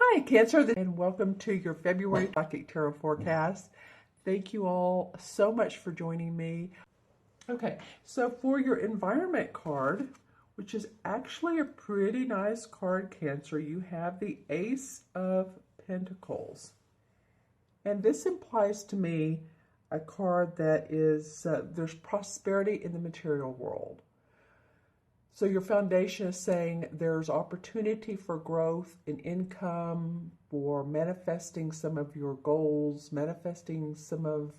Hi, Cancer, and welcome to your February Psychic Tarot forecast. Thank you all so much for joining me. Okay, so for your environment card, which is actually a pretty nice card, Cancer, you have the Ace of Pentacles. And this implies to me a card that is, there's prosperity in the material world. So your foundation is saying there's opportunity for growth in income, for manifesting some of your goals, manifesting some of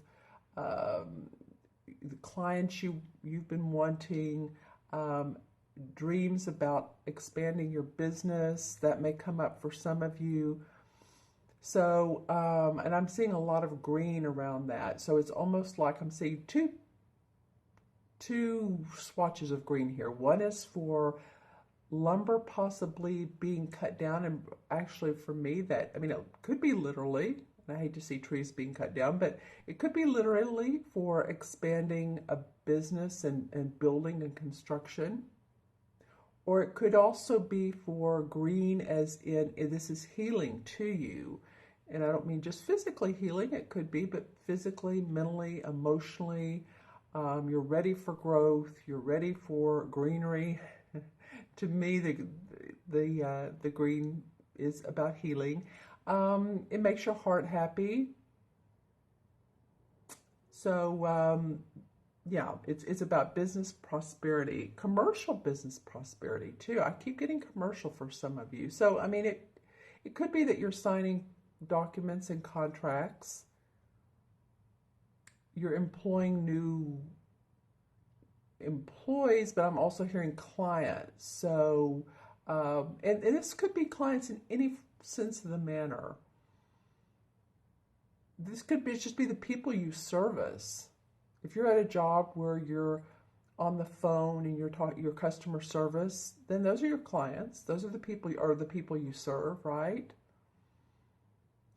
the clients you've been wanting, dreams about expanding your business that may come up for some of you. So, and I'm seeing a lot of green around that. So it's almost like I'm seeing two swatches of green here. One is for lumber possibly being cut down, and actually for me that, I mean, it could be literally, and I hate to see trees being cut down, but it could be literally for expanding a business and building and construction. Or it could also be for green as in this is healing to you. And I don't mean just physically healing, it could be, but physically, mentally, emotionally. You're ready for growth. You're ready for greenery. To me, the green is about healing. It makes your heart happy. So yeah, it's about business prosperity, commercial business prosperity too. I keep getting commercial for some of you. So I mean, it could be that you're signing documents and contracts. You're employing new employees, but I'm also hearing clients. So, and this could be clients in any sense of the manner. This could be just be the people you service. If you're at a job where you're on the phone and you're talking your customer service, then those are your clients. Those are the people you serve, right?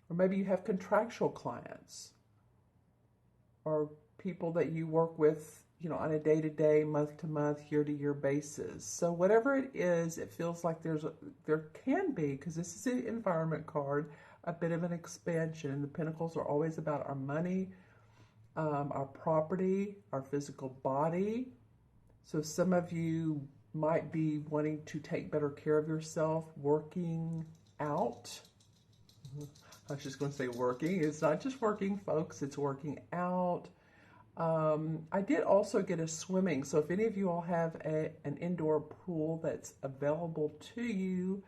Or maybe you have contractual clients or people that you work with, you know, on a day-to-day, month-to-month, year-to-year basis. So whatever it is, it feels like there can be, because this is an environment card, a bit of an expansion. And the Pentacles are always about our money, our property, our physical body. So some of you might be wanting to take better care of yourself, working out. I was just going to say working. It's not just working, folks. It's working out. I did also get a swimming. So if any of you all have an indoor pool that's available to you,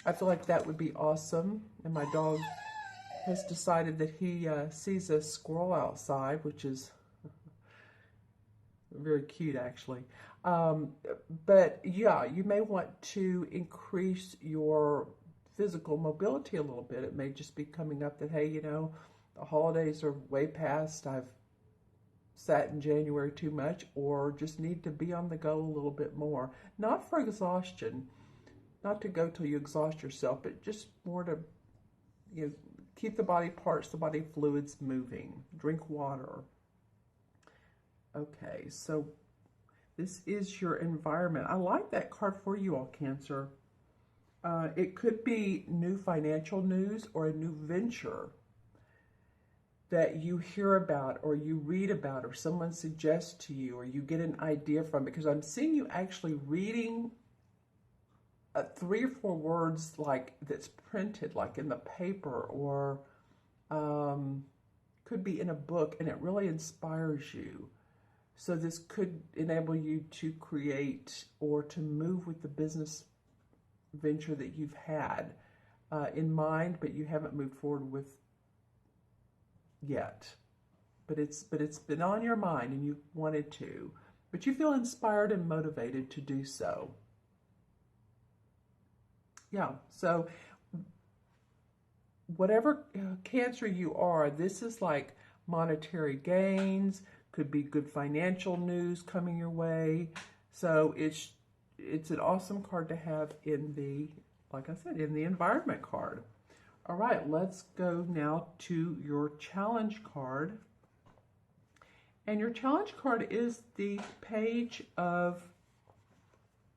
I feel like that would be awesome. And my dog has decided that he sees a squirrel outside, which is very cute, actually. But yeah, you may want to increase your physical mobility a little bit. It may just be coming up that, hey, you know, the holidays are way past. I've sat in January too much, or just need to be on the go a little bit more. Not for exhaustion, not to go till you exhaust yourself, but just more to, you know, keep the body parts, the body fluids moving. Drink water. Okay, so this is your environment. I like that card for you all, Cancer. It could be new financial news or a new venture that you hear about or you read about or someone suggests to you or you get an idea from, because I'm seeing you actually reading 3 or 4 words like that's printed like in the paper, or could be in a book, and it really inspires you. So this could enable you to create or to move with the business venture that you've had in mind, but you haven't moved forward with yet. But it's been on your mind and you wanted to, but you feel inspired and motivated to do so. Yeah, so whatever Cancer you are, this is like monetary gains, could be good financial news coming your way. So it's an awesome card to have in the, like I said, in the environment card. All right, let's go now to your challenge card. And your challenge card is the Page of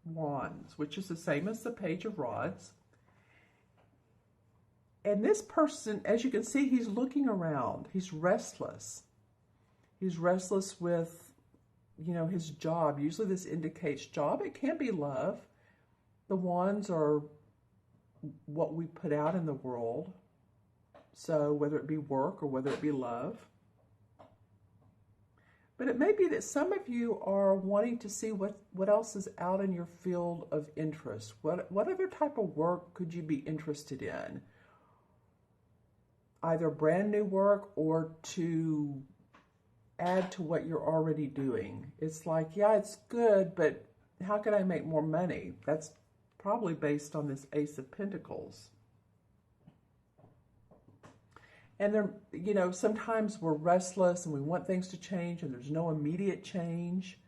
Wands, which is the same as the Page of Rods. And this person, as you can see, he's looking around. He's restless. He's restless with, his job. Usually this indicates job. It can be love. The wands are what we put out in the world. So whether it be work or whether it be love. But it may be that some of you are wanting to see what else is out in your field of interest. What other type of work could you be interested in? Either brand new work or to add to what you're already doing. It's like, yeah, it's good, but how can I make more money? That's probably based on this Ace of Pentacles. And there, sometimes we're restless and we want things to change and there's no immediate change.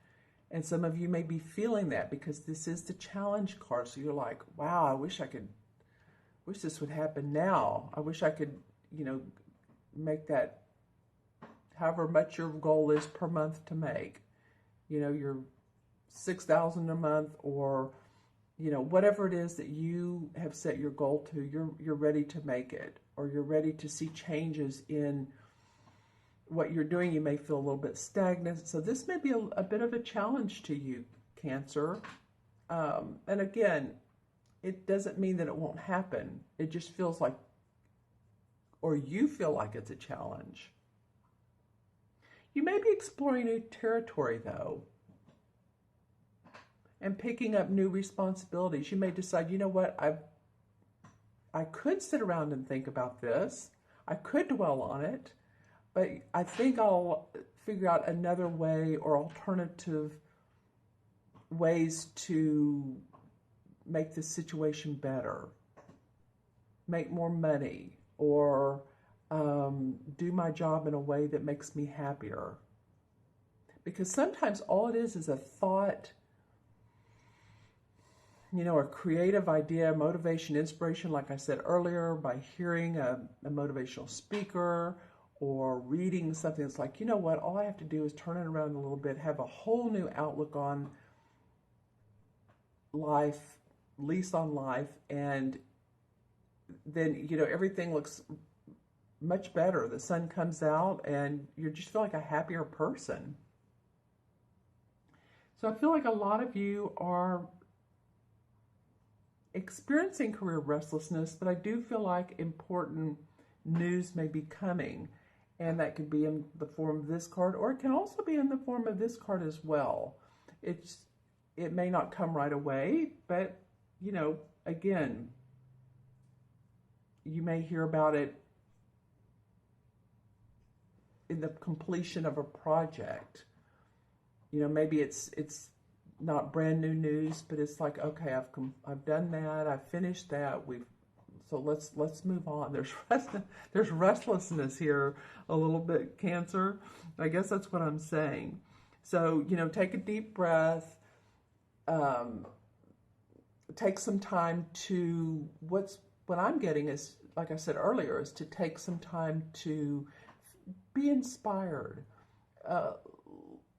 And some of you may be feeling that because this is the challenge card. So you're like, wow, I wish this would happen now. I wish I could, make that however much your goal is per month to make. Your $6,000 a month or, whatever it is that you have set your goal to, you're ready to make it. Or you're ready to see changes in what you're doing. You may feel a little bit stagnant. So this may be a bit of a challenge to you, Cancer. And again, it doesn't mean that it won't happen. It just feels like, or you feel like it's a challenge. You may be exploring new territory, though, and picking up new responsibilities. You may decide, you know what, I could sit around and think about this. I could dwell on it, but I think I'll figure out another way or alternative ways to make this situation better, make more money, or do my job in a way that makes me happier. Because sometimes all it is a thought, a creative idea, motivation, inspiration, like I said earlier, by hearing a motivational speaker or reading something that's like, you know what, all I have to do is turn it around a little bit, have a whole new outlook on life, lease on life, and then, everything looks much better. The sun comes out and you just feel like a happier person. So I feel like a lot of you are experiencing career restlessness, but I do feel like important news may be coming, and that could be in the form of this card, or it can also be in the form of this card as well. It may not come right away, but again, you may hear about it in the completion of a project. Maybe it's not brand new news, but it's like, okay, I've done that, I've finished that, so let's move on. There's restlessness here a little bit, Cancer. I guess that's what I'm saying. So, take a deep breath, take some time to, what I'm getting is, like I said earlier, is to take some time to be inspired.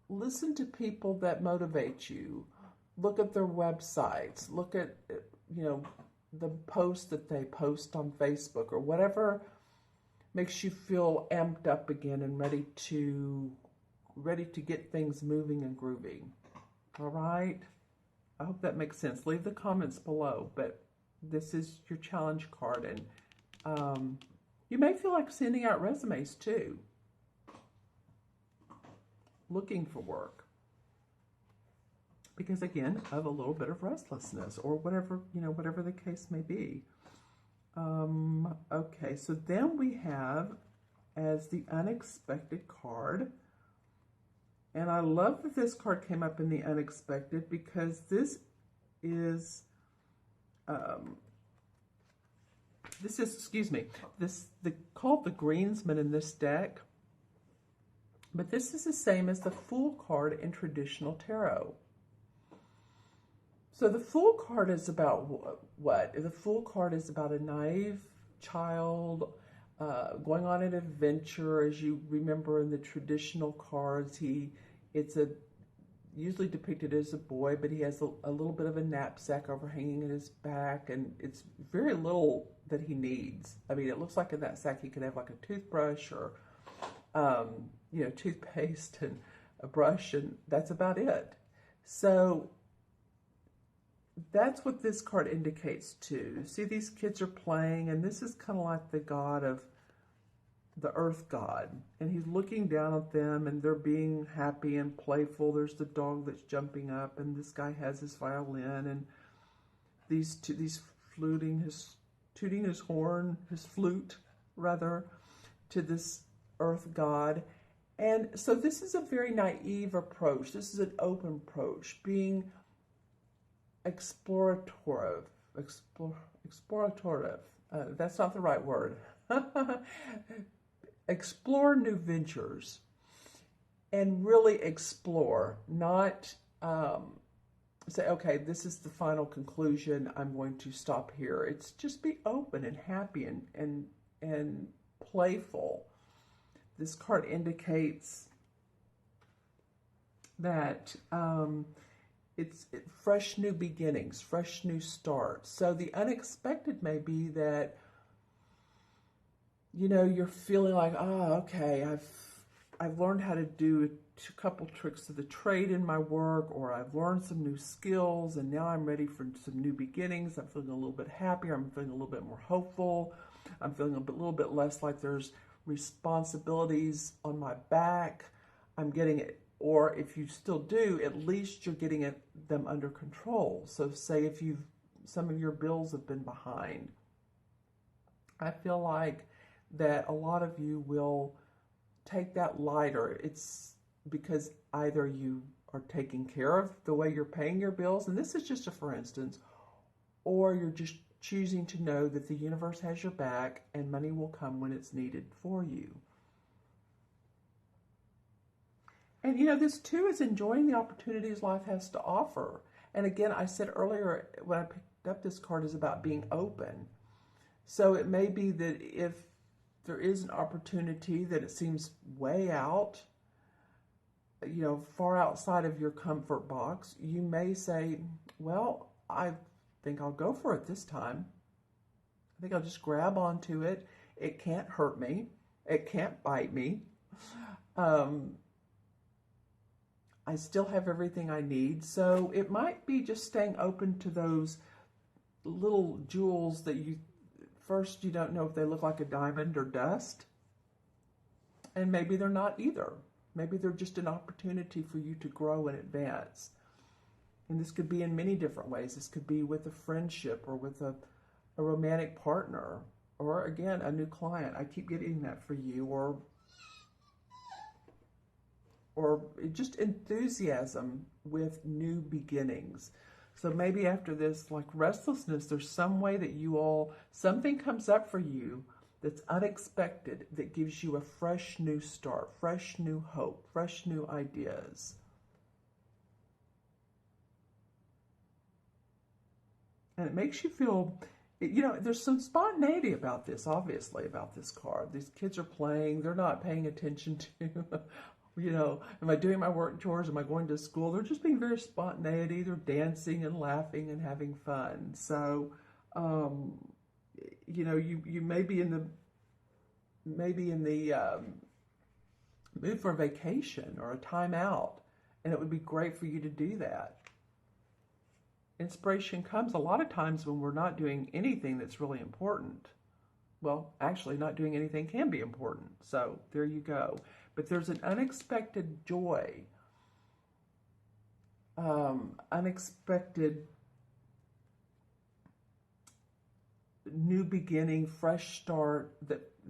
Listen to people that motivate you. Look at their websites. Look at, the posts that they post on Facebook or whatever makes you feel amped up again and ready to get things moving and grooving. All right? I hope that makes sense. Leave the comments below, but this is your challenge card, and you may feel like sending out resumes too. Looking for work, because again, of a little bit of restlessness or whatever, whatever the case may be. Okay, so then we have as the unexpected card, and I love that this card came up in the unexpected, because this is called the Greensman in this deck. But this is the same as the Fool card in traditional tarot. So the Fool card is about what? The Fool card is about a naive child going on an adventure. As you remember in the traditional cards, it's usually depicted as a boy, but he has a little bit of a knapsack overhanging in his back, and it's very little that he needs. I mean, it looks like in that sack he could have like a toothbrush or, toothpaste and a brush, and that's about it. So that's what this card indicates too. See, these kids are playing, and this is kind of like the god of the earth god, and he's looking down at them, and they're being happy and playful. There's the dog that's jumping up, and this guy has his violin, and these tooting his horn, his flute rather, to this earth god. And so this is a very naive approach. This is an open approach, being explorative. That's not the right word. Explore new ventures and really explore, not say, okay, this is the final conclusion, I'm going to stop here. It's just be open and happy and playful. This card indicates that it's fresh new beginnings, fresh new starts. So the unexpected may be that, you're feeling like, oh, okay, I've learned how to do a couple tricks of the trade in my work, or I've learned some new skills, and now I'm ready for some new beginnings. I'm feeling a little bit happier. I'm feeling a little bit more hopeful. I'm feeling a little bit less like there's responsibilities on my back. I'm getting it. Or if you still do, at least you're getting them under control. So say if some of your bills have been behind, I feel like that a lot of you will take that lighter. It's because either you are taking care of the way you're paying your bills, and this is just a for instance, or you're just choosing to know that the universe has your back and money will come when it's needed for you. And this too is enjoying the opportunities life has to offer. And again, I said earlier when I picked up this card is about being open. So it may be that if there is an opportunity that it seems way out, far outside of your comfort box, you may say, well, I think I'll go for it this time. I think I'll just grab onto it. It can't hurt me. It can't bite me. I still have everything I need. So it might be just staying open to those little jewels that you don't know if they look like a diamond or dust. And maybe they're not either. Maybe they're just an opportunity for you to grow and advance. And this could be in many different ways. This could be with a friendship or with a romantic partner, or again, a new client. I keep getting that for you, or just enthusiasm with new beginnings. So maybe after this, like restlessness, there's some way that something comes up for you that's unexpected, that gives you a fresh new start, fresh new hope, fresh new ideas. And it makes you feel, there's some spontaneity about this, obviously, about this card. These kids are playing, they're not paying attention to, am I doing my work chores? Am I going to school? They're just being very spontaneity. They're dancing and laughing and having fun. So, you may be in the mood for a vacation or a time out, and it would be great for you to do that. Inspiration comes a lot of times when we're not doing anything that's really important. Well, actually, not doing anything can be important. So there you go. But there's an unexpected joy, unexpected new beginning, fresh start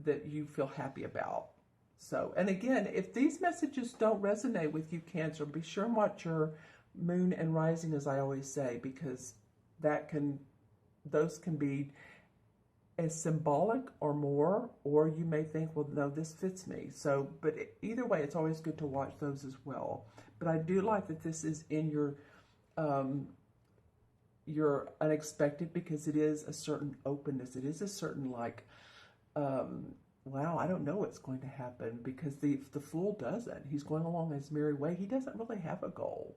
that you feel happy about. So, and again, if these messages don't resonate with you, Cancer, be sure and watch your moon and rising, as I always say, because those can be as symbolic or more, or you may think, well, no, this fits me. So, but either way, it's always good to watch those as well. But I do like that this is in your unexpected, because it is a certain openness. It is a certain wow, I don't know what's going to happen, because the Fool doesn't. He's going along his merry way. He doesn't really have a goal.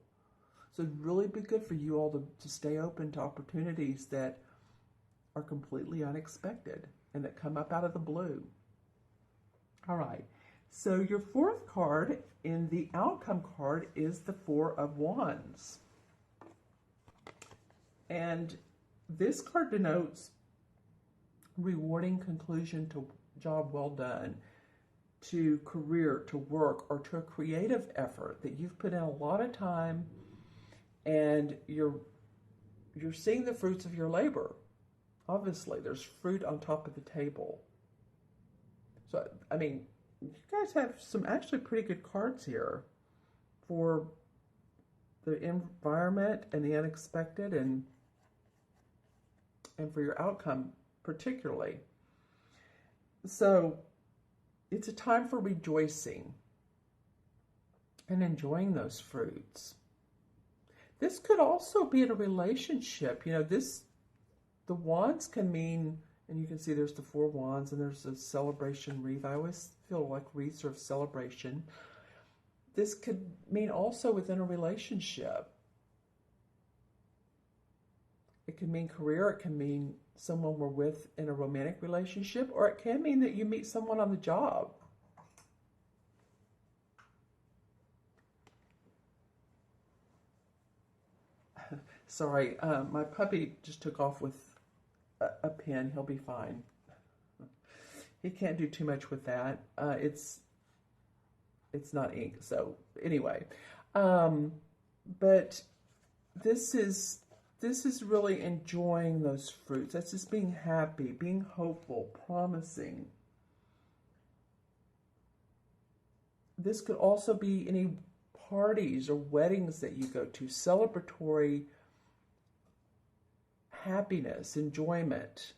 So it'd really be good for you all to stay open to opportunities that are completely unexpected and that come up out of the blue. All right, so your fourth card in the outcome card is the Four of Wands. And this card denotes rewarding conclusion to job well done, to career, to work, or to a creative effort that you've put in a lot of time, and you're seeing the fruits of your labor. Obviously, there's fruit on top of the table. So, I mean, you guys have some actually pretty good cards here for the environment and the unexpected, and for your outcome particularly. So it's a time for rejoicing and enjoying those fruits. This could also be in a relationship. You know, the wands can mean, and you can see there's the Four Wands and there's a celebration wreath. I always feel like wreaths are of celebration. This could mean also within a relationship. It can mean career, it can mean someone we're with in a romantic relationship, or it can mean that you meet someone on the job. Sorry, my puppy just took off with a pen. He'll be fine. He can't do too much with that. It's not ink. So anyway, but this is really enjoying those fruits. That's just being happy, being hopeful, promising. This could also be any parties or weddings that you go to, celebratory happiness, enjoyment.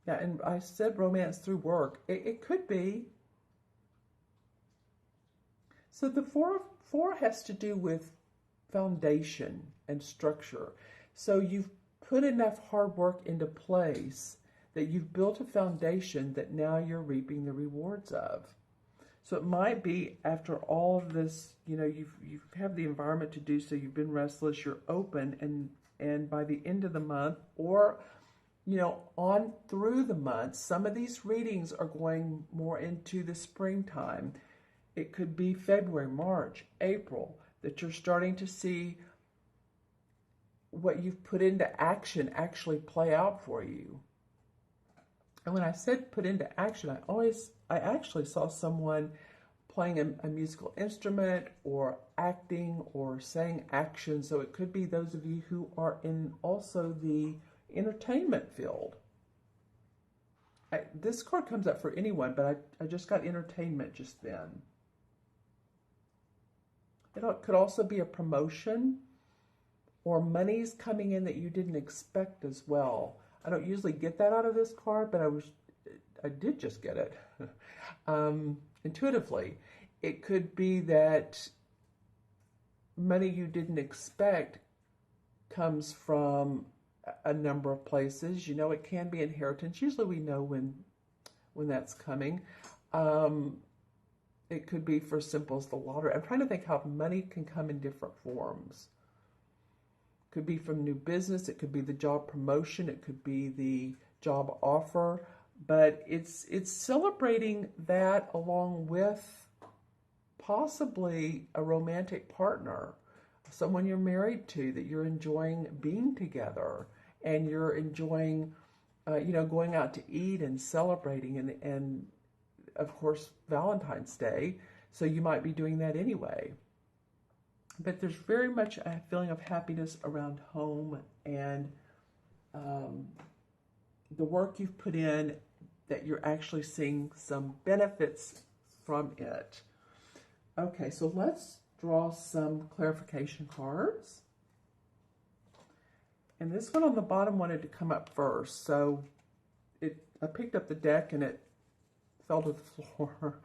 Yeah, and I said romance through work. It could be. So the four has to do with foundation and structure. So you've put enough hard work into place that you've built a foundation that now you're reaping the rewards of. So it might be after all of this, you know, you have the environment to do so, you've been restless, you're open, and by the end of the month, or, you know, on through the month, some of these readings are going more into the springtime. It could be February, March, April, that you're starting to see what you've put into action actually play out for you. And when I said put into action, I actually saw someone playing a musical instrument or acting or saying action. So it could be those of you who are in also the entertainment field. This card comes up for anyone, but I just got entertainment just then. It could also be a promotion or money's coming in that you didn't expect as well. I don't usually get that out of this card, but I did just get it intuitively. It could be that money you didn't expect comes from a number of places. You know, it can be inheritance. Usually we know when that's coming. It could be for simple as the lottery. I'm trying to think how money can come in different forms. Could be from new business, it could be the job promotion, it could be the job offer, but it's celebrating that along with possibly a romantic partner, someone you're married to that you're enjoying being together, and you're enjoying, you know, going out to eat and celebrating, and of course Valentine's Day, so you might be doing that anyway. But there's very much a feeling of happiness around home and the work you've put in, that you're actually seeing some benefits from it. Okay, so let's draw some clarification cards. And this one on the bottom wanted to come up first. So I picked up the deck and it fell to the floor.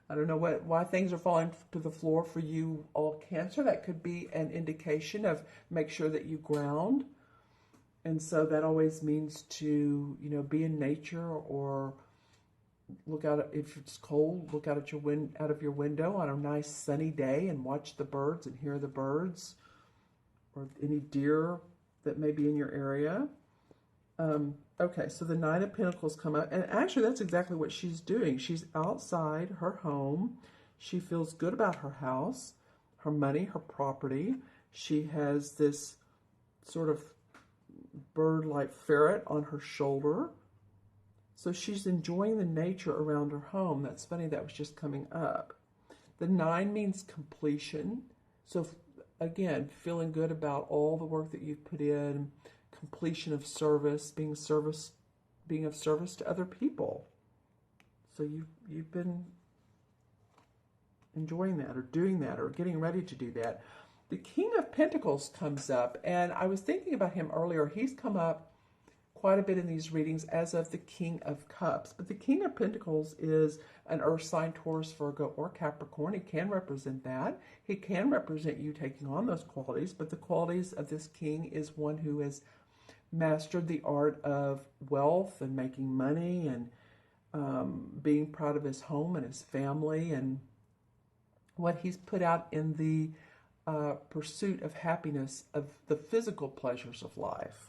I don't know why things are falling to the floor for you all Cancer. That could be an indication of make sure that you ground. And so that always means to, you know, be in nature, or look out, if it's cold, look out at out of your window on a nice sunny day and watch the birds and hear the birds, or any deer that may be in your area. Okay, so the Nine of Pentacles come up, and actually that's exactly what she's doing. She's outside her home. She feels good about her house, her money, her property. She has this sort of bird-like ferret on her shoulder. So she's enjoying the nature around her home. That's funny, that was just coming up. The 9 means completion. So again, feeling good about all the work that you've put in, completion of service, being of service to other people. So you've been enjoying that, or doing that, or getting ready to do that. The King of Pentacles comes up, and I was thinking about him earlier. He's come up quite a bit in these readings as of the King of Cups. But the King of Pentacles is an earth sign, Taurus, Virgo, or Capricorn. He can represent that. He can represent you taking on those qualities, but the qualities of this king is one who has mastered the art of wealth and making money and being proud of his home and his family and what he's put out in the pursuit of happiness, of the physical pleasures of life.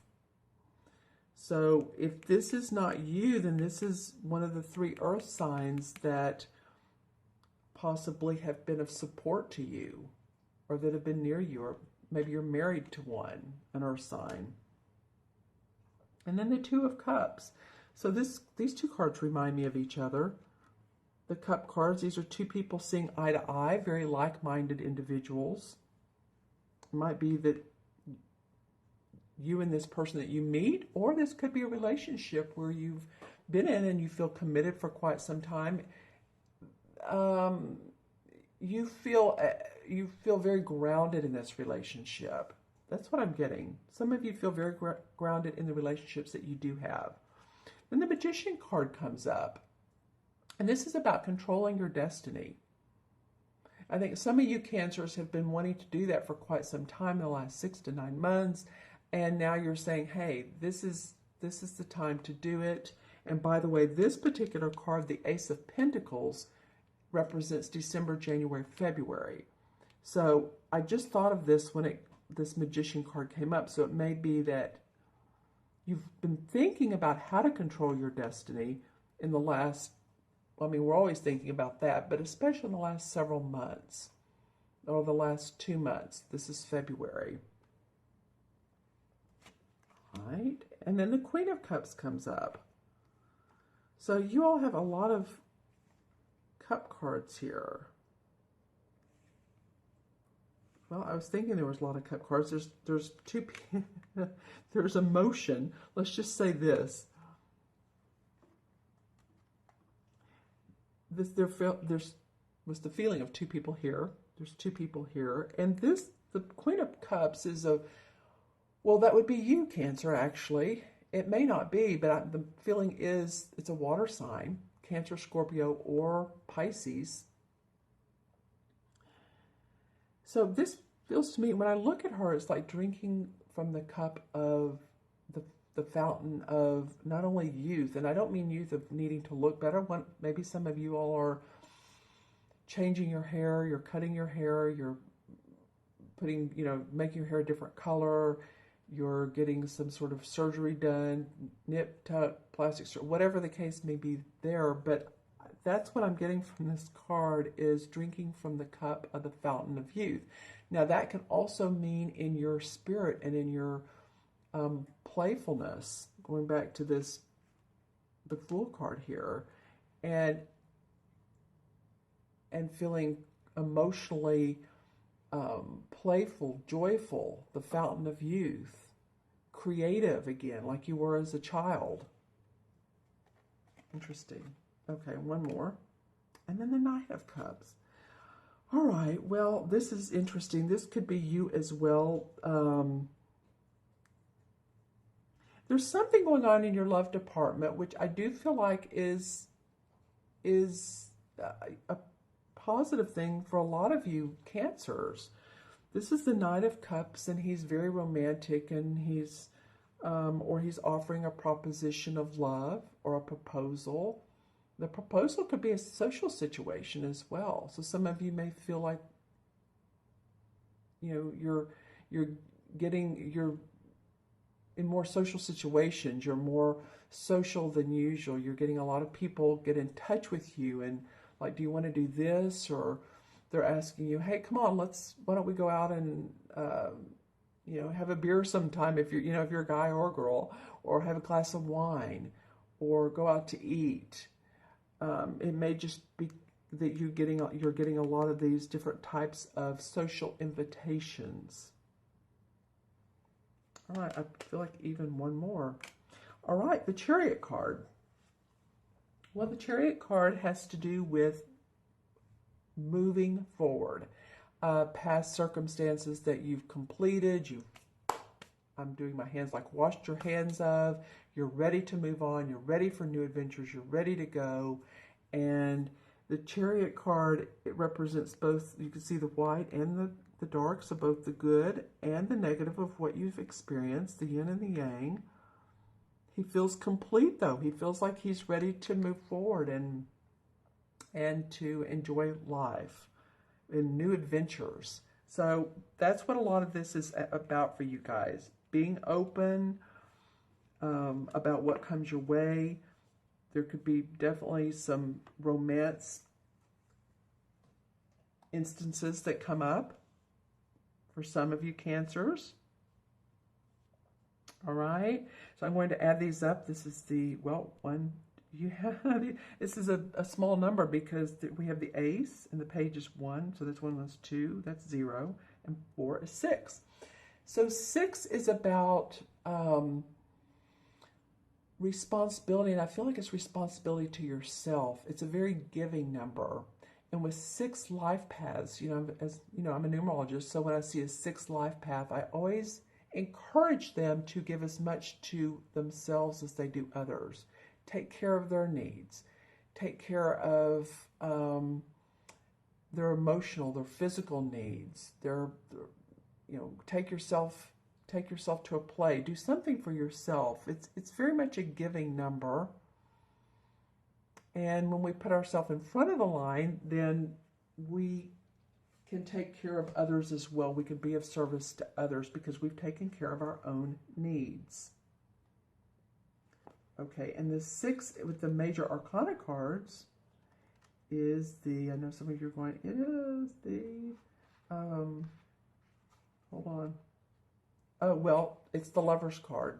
So if this is not you, then this is one of the 3 earth signs that possibly have been of support to you, or that have been near you, or maybe you're married to one, an earth sign. And then the 2 of Cups. So these 2 cards remind me of each other. The Cup cards, these are 2 people seeing eye to eye, very like-minded individuals. It might be that you and this person that you meet, or this could be a relationship where you've been in and you feel committed for quite some time. You feel very grounded in this relationship. That's what I'm getting. Some of you feel very grounded in the relationships that you do have. Then the Magician card comes up, and this is about controlling your destiny. I think some of you Cancers have been wanting to do that for quite some time, in the last 6 to 9 months. And now you're saying, hey, this is the time to do it. And by the way, this particular card, the Ace of Pentacles, represents December, January, February. So I just thought of this when this Magician card came up. So it may be that you've been thinking about how to control your destiny in the last, I mean, we're always thinking about that, but especially in the last several months, or the last 2 months. This is February. Right? And then the Queen of Cups comes up. So you all have a lot of cup cards here. Well, I was thinking there was a lot of cup cards. There's 2 there's emotion. Let's just say this. There was the feeling of 2 people here. There's 2 people here. And the Queen of Cups is well, that would be you, Cancer, actually. It may not be, but the feeling is it's a water sign, Cancer, Scorpio, or Pisces. So this feels to me, when I look at her, it's like drinking from the cup of the fountain of not only youth, and I don't mean youth of needing to look better. Maybe some of you all are changing your hair, you're cutting your hair, you're putting, making your hair a different color, you're getting some sort of surgery done, nip, tuck, plastic surgery, whatever the case may be there. But that's what I'm getting from this card, is drinking from the cup of the fountain of youth. Now that can also mean in your spirit and in your playfulness, going back to the Fool card here, and feeling emotionally playful, joyful, the fountain of youth, creative again, like you were as a child. Interesting. Okay, one more. And then the Knight of Cups. All right, well, this is interesting. This could be you as well. There's something going on in your love department, which I do feel like is a positive thing for a lot of you Cancers. This is the Knight of Cups, and he's very romantic, and he's offering a proposition of love or a proposal. The proposal could be a social situation as well. So some of you may feel like, you're in more social situations. You're more social than usual. You're getting a lot of people get in touch with you and like, do you want to do this? Or they're asking you, hey, come on, why don't we go out and, have a beer sometime if if you're a guy or a girl, or have a glass of wine, or go out to eat. It may just be that you're getting a lot of these different types of social invitations. All right, I feel like even one more. All right, the Chariot card. Well, the Chariot card has to do with moving forward. Past circumstances that you've completed, I'm doing my hands like washed your hands of. You're ready to move on. You're ready for new adventures. You're ready to go. And the Chariot card, it represents both, you can see the white and the dark, so both the good and the negative of what you've experienced, the yin and the yang. He feels complete, though. He feels like he's ready to move forward and to enjoy life and new adventures. So that's what a lot of this is about for you guys. Being open about what comes your way. There could be definitely some romance instances that come up for some of you Cancers. All right, so I'm going to add these up. This is this is a small number because we have the ace and the page is 1, so this one was 2, that's 0, and 4 is 6. So 6 is about responsibility, and I feel like it's responsibility to yourself. It's a very giving number. And with 6 life paths, I'm a numerologist, so when I see a 6 life path, I always encourage them to give as much to themselves as they do others. Take care of their needs. Take care of their emotional, their physical needs. Take yourself to a play. Do something for yourself. It's very much a giving number. And when we put ourselves in front of the line, then we can take care of others as well. We can be of service to others because we've taken care of our own needs. Okay, and the 6 with the major arcana cards is I know some of you are going, it is the, hold on. Oh, well, it's the Lover's card.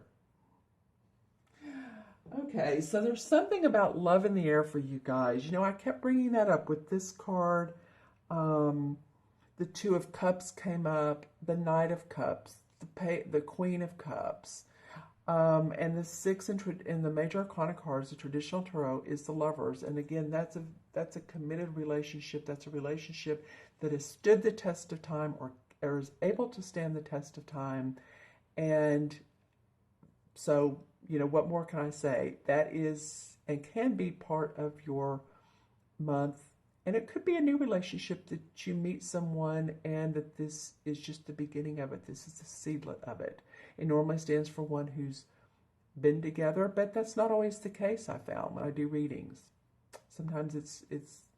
Okay, so there's something about love in the air for you guys. I kept bringing that up with this card. The 2 of Cups came up, the Knight of Cups, the Queen of Cups, and the 6 in the major arcana cards, the traditional tarot, is the Lovers. And again, that's a committed relationship. That's a relationship that has stood the test of time or is able to stand the test of time. And so, what more can I say? That is and can be part of your month. And it could be a new relationship that you meet someone and that this is just the beginning of it. This is the seedlet of it. It normally stands for one who's been together, but that's not always the case, I found, when I do readings. Sometimes it's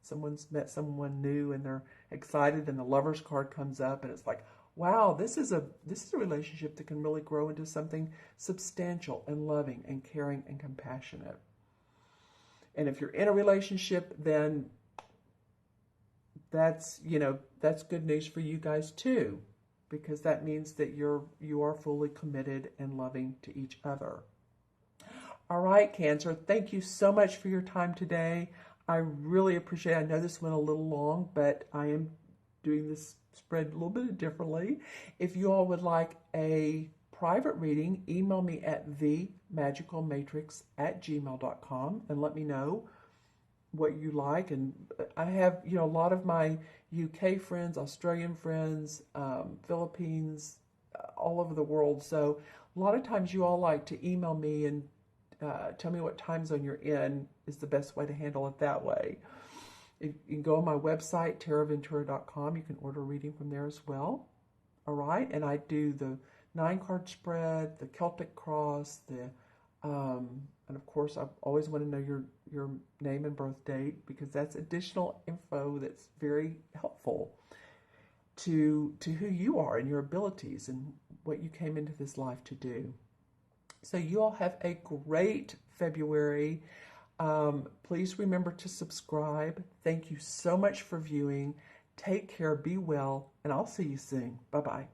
someone's met someone new and they're excited and the Lover's card comes up and it's like, wow, this is a relationship that can really grow into something substantial and loving and caring and compassionate. And if you're in a relationship, then that's good news for you guys too, because that means that you are fully committed and loving to each other. All right, Cancer, thank you so much for your time today. I really appreciate it. I know this went a little long, but I am doing this spread a little bit differently. If you all would like a private reading, email me at themagicalmatrix@gmail.com and let me know what you like. And I have, a lot of my UK friends, Australian friends, Philippines, all over the world. So a lot of times you all like to email me and tell me what time zone you're in is the best way to handle it that way. You can go on my website, taraventura.com. You can order a reading from there as well. All right. And I do the 9-card spread, the Celtic cross, and of course, I always want to know your name and birth date, because that's additional info that's very helpful to who you are and your abilities and what you came into this life to do. So you all have a great February. Please remember to subscribe. Thank you so much for viewing. Take care, be well, and I'll see you soon. Bye-bye.